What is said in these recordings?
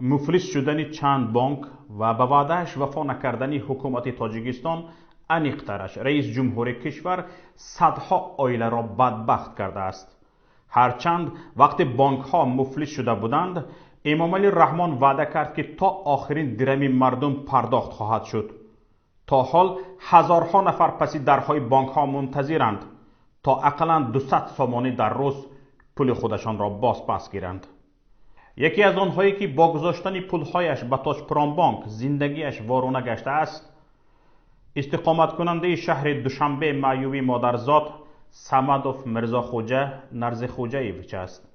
مفلس شدن چند بانک و به وعده‌اش وفا نکردن حکومت تاجیکستان انیق‌ترش رئیس جمهور کشور صدها عائله را بدبخت کرده است. هرچند وقتی بانک ها مفلس شده بودند، امامعلی رحمان وعده کرد که تا آخرین درم مردم پرداخت خواهد شد. تا حال هزارها نفر پس درهای بانک ها منتظرند تا اقلاً 200 سامانه در روز پول خودشان را باز پس گیرند. یکی از آنهایی که با گذاشتن پولهایش به تاجپوران بانک زندگیش وارونه گشته است، استقامت کننده شهر دوشنبه معیوبی مادرزاد صمدوف میرزاخوجه نرزخوجه‌ایویچ است.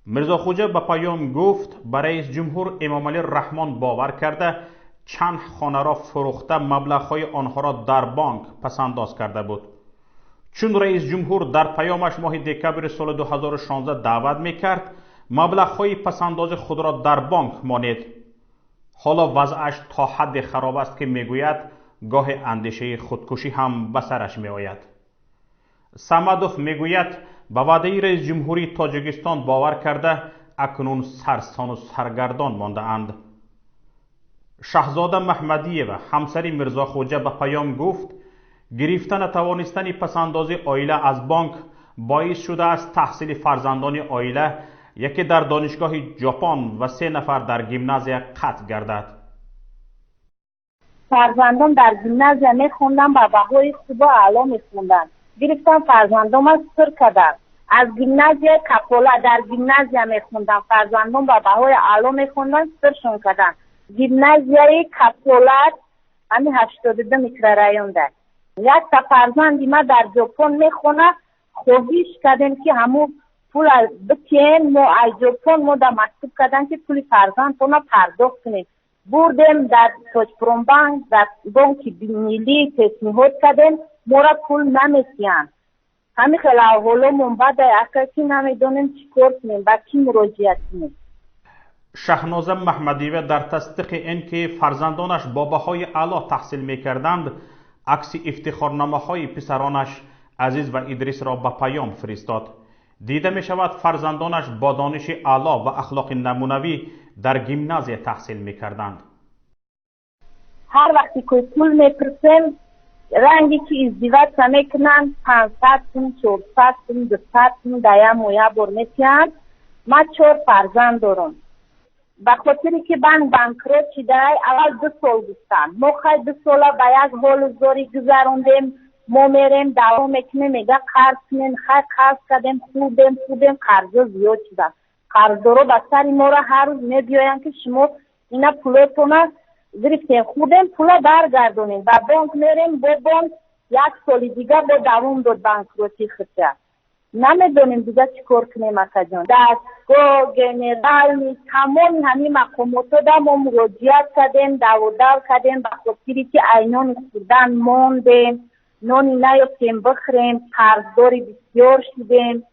میرزاخوجه به پیام گفت به رئیس جمهور امامعلی رحمان باور کرده چند خانه را فروخته مبلغ‌های آنها را در بانک پسنداز کرده بود. چون رئیس جمهور در پیامش ماه دکبر سال 2016 دعوت میکرد مبلغ‌های پسنداز خود را در بانک مانید، حالا وضعش تا حد خراب است که میگوید گاه اندیشه خودکشی هم به سرش میآید. صمدوف میگوید به وعده رئیس جمهوری تاجیکستان باور کرده اکنون سرسان و سرگردان مانده اند. شاهزاده محمدیه و همسری میرزاخوجه به پیام گفت گرفتن توانستن پسنداز عائله از بانک باعث شده است تحصیل فرزندان عائله یکی در دانشگاه ژاپن و 3 نفر در گیمنازیا قطع گردد. فرزندان در گیمنازیا میخوندن و بهای خوب و اعلا میخوندن. گرفتن فرزندان از سر کردن. از گیمنازیا کپولا در گیمنازیا میخوندن. فرزندان با بهای اعلا میخوندن سرشون کردن. گیمنازیای کپولا همین 82 میکرورایون ده. یک تا فرزندی ما در ژاپن میخونه خواهش کردن که همون پول بتین ما از ژاپن ما در مکتوب کردن که پول فرزند تو پرداخت کنیم. بردیم در تاجپوران بانک در بانک ملی تصمیحات کردیم ما را پول نمیتین. همین خیلی حالا منبع اکاکی نمیدونیم چی کار کنیم با کی مراجعت کنیم. شهنازه محمدیوه در تصدیق این که فرزندانش با بهای اعلی تحصیل میکردند عکس افتخارنامه های پسرانش عزیز و ادریس را به پیام فرستاد. دیده می شود فرزندانش با دانش اعلی و اخلاق نمونوی در گیمنازیا تحصیل می کردند. هر وقتی که پول می پرسیم رنگی که ازدواج میکنن 500 تن 400 تن 200 تن دایا مویا بر میتین. ما 4 فرزند دارم. به خاطری که بانکروت شده اول 2 سال گفتن ما خواهی 2 سال به یک حال زاری گذراندیم. ما میریم دوام میکنیم میگه قرض کنیم خواهی قرض کردیم خوردیم قرضا زیاد شده. قرضدارا به سر ما را هر روز میبیاین که شما اینا پولتون گرفتین خوردیم پولا برگردونیم. با بانک میریم با بانک 1 سال دیگه با دوام داد بانکروتی خطه. نمیدونیم دیگه چی کار کنیم اکا جان. دستگاه گنرال تمام همین مقامات را ما مراجعت کردیم دو کردیم به خاطری که اینان خوردن موندیم نانی نیافتیم بخوریم قرضداری بسیار شدیم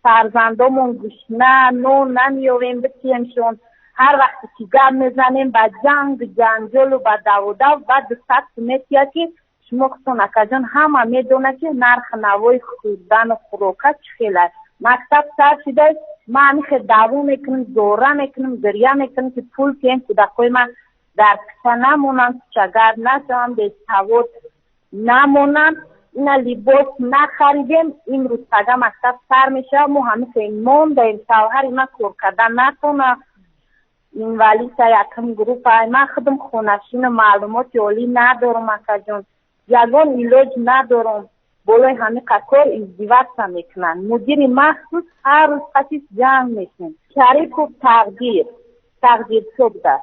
فرزندامون گشنه نون نمیاریم بتیمشون. هر وقتی که گم میزنیم با جنگ جنجال و با دو بعد 100 متیا که شما خودتون اکا جان همه میدونه که نرخ نوای خوردن و خوراکه چی خیلی مکتب سر شده. ما همیخه دعوا میکنیم دوره میکنیم گریه میکنیم که پول کن کودکای من در کسا نمونن چگر نشم به سواد نمونن اینا لباس نخریدیم. این روز تگه مکتب سر میشه ما همیخه این موندیم شوهر ما کار کردن نتونه. این ولی تا یکم گروپ ما خودم خونشین معلومات عالی ندارم اکا جان. یگان ایلاج ندارم. بولای همه قطار ازدواج هم میکنن. مدیر مخصوص هر روز قصیص جنگ میکنن. شریف و تقدیر شده.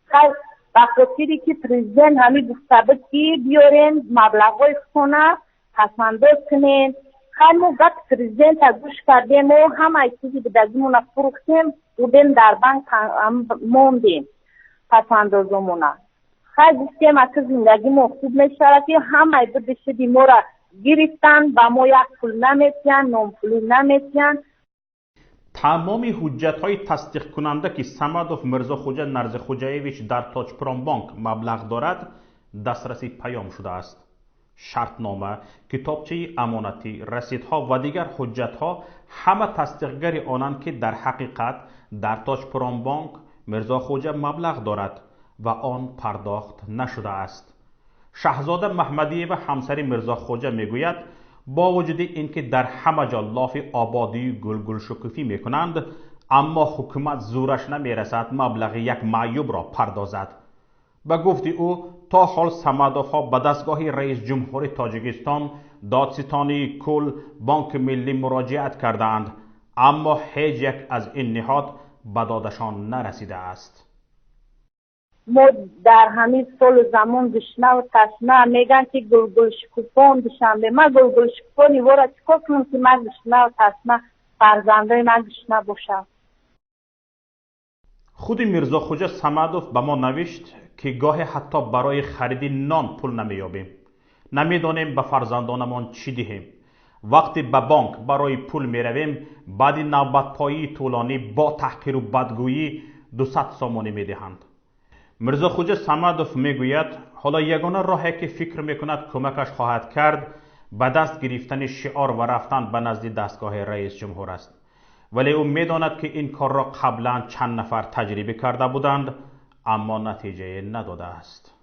خیلی بخاطری که پریزیدنت همه گفته که بیارین مبلغای خونه پسنداز کنین. خیلی ما وقت پریزیدنت از گوش کردیم و همه چیزی به دزمون فروختیم بودیم در بانک موندیم پسندازمونه. خیلی گفتیم اکا زندگی ما خوب میشه که همه بدشدی ما را گرفتن با ما 1 پول نمیتین نون پولی نمیتین. تمام حجت های تصدیق کننده که صمدوف میرزاخوجه نرزخوجه‌ایویچ در تاجپوران بانک مبلغ دارد دسترسی پیام شده است. شرطنامه، کتابچه امانتی، رسیدها و دیگر حجتها همه تصدیقگر آنند که در حقیقت در تاج پرام بانک میرزا خوجه مبلغ دارد و آن پرداخت نشده است. شاهزاده محمدی و همسر میرزا خوجه میگوید با وجود اینکه در همه جا لاف آبادی گل شکوفی میکنند، اما حکومت زورش نمیرسد مبلغ یک معیوب را پردازد. به گفت او تا حال صمدوف ها به دستگاه رئیس جمهور تاجیکستان، دادستانی کل، بانک ملی مراجعت کردند، اما هیچ یک از این نهاد به دادشان نرسیده است. ما در همین سال زمان گشنه و تشنه میگن که گل شکوفان دوشنبه، ما گل شکوفانی وارد چکار کنم که من گشنه و تشنه فرزنده من گشنه باشم. خود میرزا خوجه صمدوف به ما نوشت که گاهی حتی برای خرید نان پول نمیابیم، نمیدانیم به فرزندانمان چی دهیم. وقتی به بانک برای پول میرویم، بعد نوبت پایی طولانی با تحقیر و بدگویی 200 سامانی میدهند. میرزا خوجه صمدوف میگوید حالا یگانه راهی که فکر میکند کمکش خواهد کرد به دست گرفتن شعار و رفتن به نزد دستگاه رئیس جمهور است، ولی او میداند که این کار را قبلا چند نفر تجربه کرده بودند اما نتیجه نداده است.